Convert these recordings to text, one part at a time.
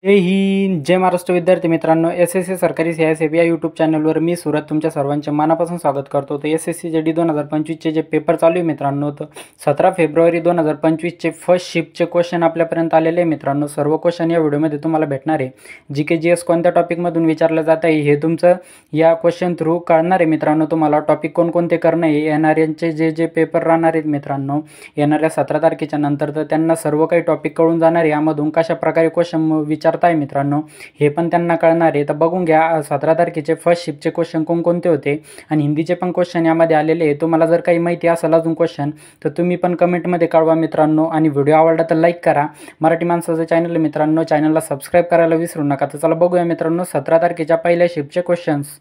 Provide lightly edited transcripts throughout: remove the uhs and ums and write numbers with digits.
जय हिंद, जय महाराष्ट्र. विद्यार्थी मित्रांनो, SSC सरकारी CISF या यूट्यूब चॅनलवर मी सुरत तुमच्या सर्वांचे मनापासून स्वागत करतो. तर SSC JD 2025चे जे पेपर चालू आहे मित्रांनो, तर 17 फेब्रुवारी 2025चे फर्स्ट शिफ्टचे क्वेश्चन आपल्यापर्यंत आलेले आहे मित्रांनो. सर्व क्वेश्चन या व्हिडिओमध्ये तुम्हाला भेटणार आहे. GK GS कोणत्या टॉपिकमधून विचारलं जात आहे हे तुमचं या क्वेश्चन थ्रू कळणार आहे मित्रांनो. तुम्हाला टॉपिक कोणकोणते करणं आहे, येणाऱ्यांचे जे पेपर राहणार आहेत मित्रांनो येणाऱ्या 17 तारखेच्या नंतर, तर त्यांना सर्व काही टॉपिक कळून जाणार आहे. यामधून कशा प्रकारे क्वेश्चन विचारताय मित्रांनो हे पण त्यांना कळणार आहे. तर बघून घ्या 17 तारखेचे फर्स्ट शिफ्टचे क्वेश्चन कोणकोणते होते आणि हिंदीचे पण क्वेश्चन यामध्ये आलेले आहे. तुम्हाला जर काही माहिती असेल अजून क्वेश्चन तर तुम्ही पण कमेंटमध्ये कळवा मित्रांनो. आणि व्हिडिओ आवडला तर लाईक करा. मराठी माणसाचं चॅनल मित्रांनो, चॅनलला सबस्क्राईब करायला विसरू नका. तर चला बघूया मित्रांनो 17 तारखेच्या पहिल्या शिफ्टचे क्वेश्चन्स.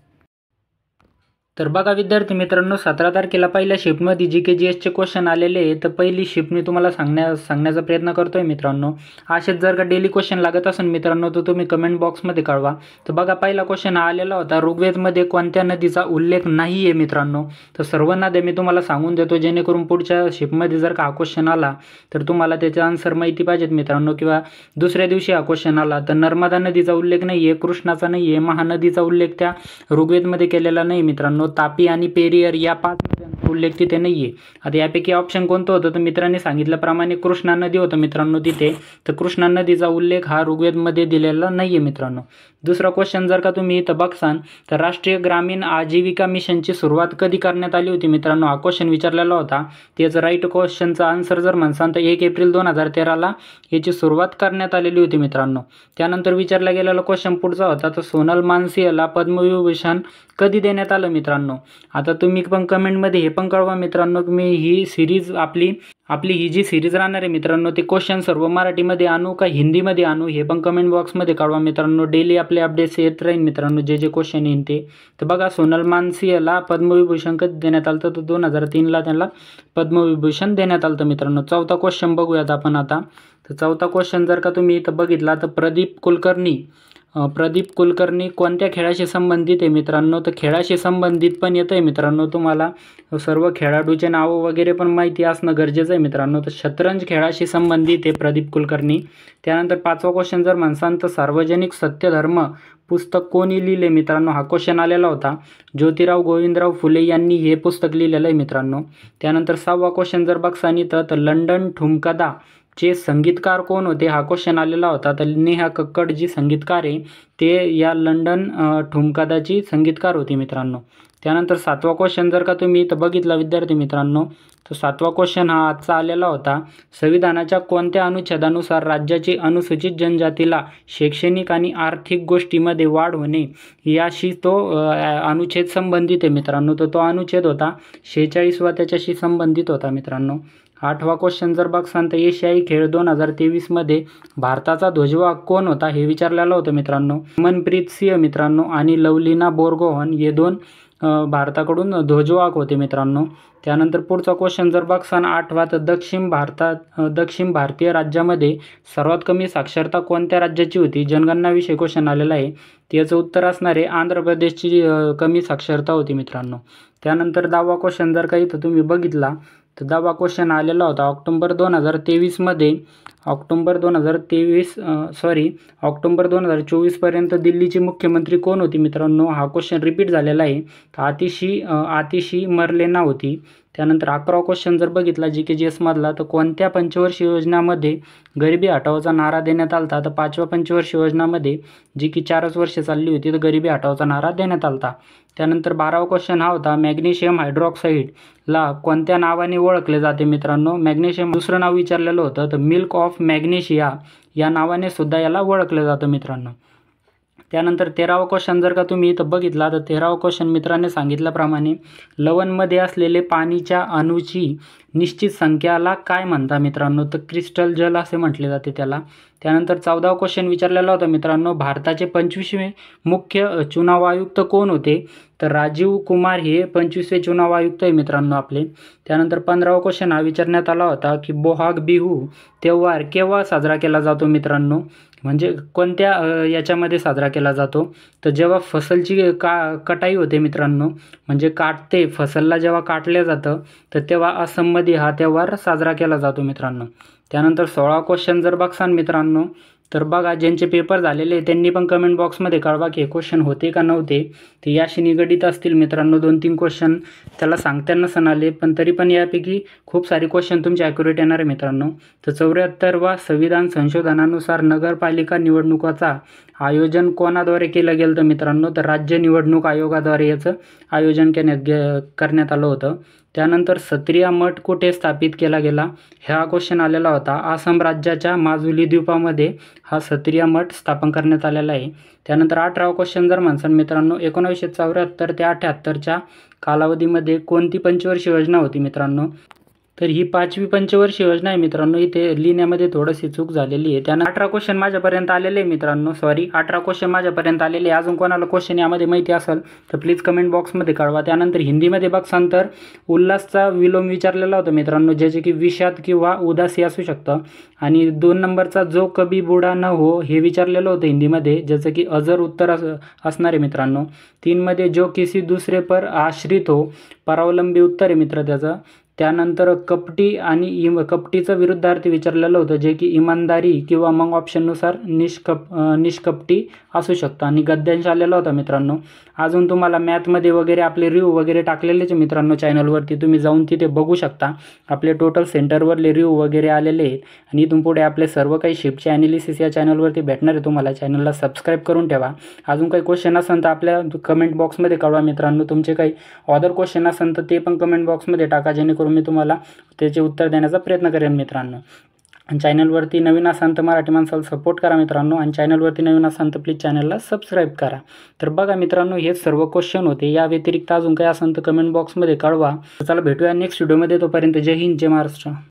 तर बघा विद्यार्थी मित्रांनो, 17 तारखेला पहिल्या शिफ्टमध्ये GK GSचे क्वेश्चन आलेले आहे. तर पहिली शिफ्ट मी तुम्हाला सांगण्याचा प्रयत्न करतोय मित्रांनो. असेच जर का डेली क्वेश्चन लागत असेल मित्रांनो तर तुम्ही कमेंट बॉक्समध्ये कळवा. तर बघा पहिला क्वेश्चन हा आलेला होता, ऋग्वेदमध्ये कोणत्या नदीचा उल्लेख नाही आहे मित्रांनो. तर सर्व नद्या मी तुम्हाला सांगून देतो, जेणेकरून पुढच्या शिफ्टमध्ये जर का हा क्वेश्चन आला तर तुम्हाला त्याचे आन्सर माहिती पाहिजेत मित्रांनो. किंवा दुसऱ्या दिवशी हा क्वेश्चन आला तर नर्मदा नदीचा उल्लेख नाही आहे, कृष्णाचा नाही आहे, महानदीचा उल्लेख त्या ऋग्वेदमध्ये केलेला नाही मित्रांनो. तापी आणि पेरियर या 5 नद्यांचा उल्लेख तिथे नाही आहे. आता यापैकी ऑप्शन कोणतं होतं तर मित्रांनी सांगितल्याप्रमाणे कृष्णा नदी होतं मित्रांनो तिथे. तर कृष्णा नदीचा उल्लेख हा ऋग्वेदमध्ये दिलेला नाही आहे मित्रांनो. दुसरा क्वेश्चन जर का तुम्ही इथं बघसाल तर राष्ट्रीय ग्रामीण आजीविका मिशनची सुरुवात कधी करण्यात आली होती मित्रांनो. हा क्वेश्चन विचारलेला होता. त्याचं राईट क्वेश्चनचा आन्सर जर म्हणसाल तर 1 एप्रिल 2013ला याची सुरुवात करण्यात आलेली होती मित्रांनो. त्यानंतर विचारला गेलेला क्वेश्चन पुढचा होता, तर सोनल मानसिंहला पद्मविभूषण कधी देण्यात आलं मित्रांनो. आता तुम्ही पण कमेंटमध्ये हे पण कळवा मित्रांनो की मी ही सिरीज आपली ही जी सिरीज राहणार आहे मित्रांनो ते क्वेश्चन सर्व मराठीमध्ये आणू का हिंदीमध्ये आणू हे पण कमेंट बॉक्समध्ये कळवा मित्रांनो. डेली आपले अपडेट्स येत राहील मित्रांनो जे क्वेश्चन येईल ते. तर बघा सोनल मानसिंहला पद्मविभूषण कधी देण्यात आलं तर 2003ला त्यांना पद्मविभूषण देण्यात आलं मित्रांनो. चौथा क्वेश्चन बघूयात आपण आता. तर चौथा क्वेश्चन जर का तुम्ही इथं बघितला तर प्रदीप कुलकर्णी कोणत्या खेळाशी संबंधित आहे मित्रांनो. तर खेळाशी संबंधित पण येतं आहे मित्रांनो. तुम्हाला सर्व खेळाडूचे नावं वगैरे पण माहिती असणं गरजेचं आहे मित्रांनो. तर शतरंज खेळाशी संबंधित आहे प्रदीप कुलकर्णी. त्यानंतर पाचवा क्वेश्चन जर म्हणसाल तर सार्वजनिक सत्यधर्म पुस्तक कोणी लिहिले मित्रांनो. हा क्वेश्चन आलेला होता. ज्योतिराव गोविंदराव फुले यांनी हे पुस्तक लिहिलेलं आहे मित्रांनो. त्यानंतर 6वा क्वेश्चन जर बघसान तर लंडन ठुमकदा चे संगीतकार कोण होते हा क्वेश्चन आलेला होता. तर नेहा कक्कड जी संगीतकार आहे ते या लंडन ठुमकदाची संगीतकार होती मित्रांनो. त्यानंतर 7वा क्वेश्चन जर का तुम्ही इथं बघितला विद्यार्थी मित्रांनो तर 7वा क्वेश्चन हा आजचा आलेला होता. संविधानाच्या कोणत्या अनुच्छेदानुसार राज्याची अनुसूचित जनजातीला शैक्षणिक आणि आर्थिक गोष्टीमध्ये वाढ होणे याशी तो अनुच्छेद संबंधित आहे मित्रांनो. तर तो अनुच्छेद होता 46वा त्याच्याशी संबंधित होता मित्रांनो. 8वा क्वेश्चन जर बघसान तर एशियाई खेळ 2023मध्ये भारताचा ध्वजवाहक कोण होता हे विचारलेलं होतं मित्रांनो. मनप्रीत सिंह मित्रांनो आणि लवलीना बोरगोहन हे 2 भारताकडून ध्वजवाहक होते मित्रांनो. त्यानंतर पुढचा क्वेश्चन जर बघसान 8वा तर दक्षिण भारतीय राज्यामध्ये सर्वात कमी साक्षरता कोणत्या राज्याची होती. जनगणनाविषयी क्वेश्चन आलेला आहे. त्याचं उत्तर असणार आहे आंध्र प्रदेशची कमी साक्षरता होती मित्रांनो. त्यानंतर 10वा क्वेश्चन जर काही तर तुम्ही बघितला तर 10वा क्वेश्चन आलेला होता ऑक्टोबर 2024पर्यंत दिल्लीची मुख्यमंत्री कोण होती मित्रांनो. हा क्वेश्चन रिपीट झालेला आहे. तर आतिशी मर्लेना होती. त्यानंतर 11वा क्वेश्चन जर बघितला GK GS मधला तर कोणत्या पंचवर्षीय योजनामध्ये गरिबी हटावचा नारा देण्यात आलता. तर 5व्या पंचवर्षीय योजनामध्ये जी की 4च वर्षे चालली होती तर गरिबी हटावचा नारा देण्यात आलता. त्यानंतर 12वा क्वेश्चन हा होता मॅग्नेशियम हायड्रॉक्साईडला कोणत्या नावाने ओळखले जाते मित्रांनो. मॅग्नेशियम दुसरं नाव विचारलेलं होतं तर मिल्क ऑफ मॅग्नेशिया या नावाने सुद्धा याला ओळखलं जातं मित्रांनो. त्यानंतर 13वा क्वेश्चन जर का तुम्ही इथं बघितला तर 13वा क्वेश्चन मित्रांनी सांगितल्याप्रमाणे लवणमध्ये असलेले पाणीच्या अणूची निश्चित संख्याला काय म्हणता मित्रांनो. तर क्रिस्टल जल असे म्हटले जाते त्याला. त्यानंतर 14वा क्वेश्चन विचारलेला होता मित्रांनो भारताचे 25वे मुख्य चुनाव आयुक्त कोण होते. तर राजीव कुमार हे 25वे चुनाव आयुक्त आहे मित्रांनो आपले. त्यानंतर 15वा क्वेश्चन हा विचारण्यात आला होता की बोहाग बिहू त्योहार केव्हा साजरा केला जातो मित्रांनो. म्हणजे कोणत्या याच्यामध्ये साजरा केला जातो. तर जेव्हा फसलची कटाई होते मित्रांनो, म्हणजे फसलला जेव्हा काटलं जातं तर तेव्हा असममध्ये हा त्योहार साजरा केला जातो मित्रांनो. त्यानंतर 16 क्वेश्चन जर बघसान मित्रांनो तर बघा, ज्यांचे पेपर झालेले त्यांनी पण कमेंट बॉक्समध्ये कळवा की हे क्वेश्चन होते का नव्हते. ते याशी निगडीत असतील मित्रांनो. 2-3 क्वेश्चन त्याला सांगता नसन आले, पण तरी पण यापैकी खूप सारे क्वेश्चन तुमचे ॲक्युरेट येणार आहे मित्रांनो. तर 74वा संविधान संशोधनानुसार नगरपालिका निवडणुकाचा आयोजन कोणाद्वारे केलं गेलं तर मित्रांनो, तर राज्य निवडणूक आयोगाद्वारे याचं आयोजन करण्यात आलं होतं. त्यानंतर सत्रिया मठ कुठे स्थापित केला गेला, हा क्वेश्चन आलेला होता. आसाम राज्याच्या माजुली द्वीपामध्ये हा सत्रिया मठ स्थापन करण्यात आलेला आहे. त्यानंतर 18वा क्वेश्चन जर म्हणसान मित्रांनो, 1974 ते 78च्या कालावधीमध्ये कोणती पंचवर्षीय योजना होती मित्रांनो, तर ही 5वी पंचवर्षीय योजना आहे मित्रांनो. इथे लिहिण्यामध्ये थोडीशी चूक झालेली आहे. त्यानंतर 18 क्वेश्चन माझ्यापर्यंत आलेले आहे मित्रांनो. 18 क्वेश्चन माझ्यापर्यंत आलेले आहे. अजून कोणाला क्वेश्चन यामध्ये माहिती असेल तर प्लीज कमेंट बॉक्समध्ये कळवा. त्यानंतर हिंदीमध्ये बघसान तर उल्हासचा विलोम विचारलेला होता मित्रांनो, ज्याचे की विषाद किंवा उदासी असू शकतं. आणि 2 नंबरचा जो कभी बुडा न हो हे विचारलेलं होतं हिंदीमध्ये, ज्याचं की अजर उत्तर असणार आहे मित्रांनो. 3 मध्ये जो किसी दुसरे पर आश्रित हो, परावलंबी उत्तर आहे मित्र त्याचं. त्यानंतर कपटी आणि कपटीचं विरुद्धार्थी विचारलेलं होतं, जे की इमानदारी किंवा मग ऑप्शननुसार निष्कपटी असू शकतं. आणि गद्यांश आलेला होता मित्रांनो. अजून तुम्हाला मॅथमध्ये वगैरे आपले रिव्ह्यू वगैरे टाकलेलेच मित्रांनो चॅनलवरती, तुम्ही जाऊन तिथे बघू शकता. आपले टोटल सेंटरवरले रिव्ह्यू वगैरे आलेले आहेत. आणि इथून पुढे आपले सर्व काही शिफ्टचे ॲनालिसिस या चॅनलवरती भेटणार आहे तुम्हाला. चॅनलला सबस्क्राईब करून ठेवा. अजून काही क्वेश्चन असेल तर आपल्या कमेंट बॉक्समध्ये कळवा मित्रांनो. तुमचे काही अदर क्वेश्चन असेल तर ते पण कमेंट बॉक्समध्ये टाका, जेणेकरून मी तुम्हाला त्याचे उत्तर देण्याचा प्रयत्न करेन मित्रांनो. आणि चॅनलवरती नवीन असाल तर मराठी माणसाला सपोर्ट करा मित्रांनो. आणि चॅनलवरती नवीन असाल तर प्लीज चॅनलला सबस्क्राईब करा. तर बघा मित्रांनो, हे सर्व क्वेश्चन होते. या व्यतिरिक्त अजून काही असेल तर कमेंट बॉक्समध्ये कळवा. चला भेटूया नेक्स्ट व्हिडिओमध्ये. तोपर्यंत जय हिंद, जय महाराष्ट्र.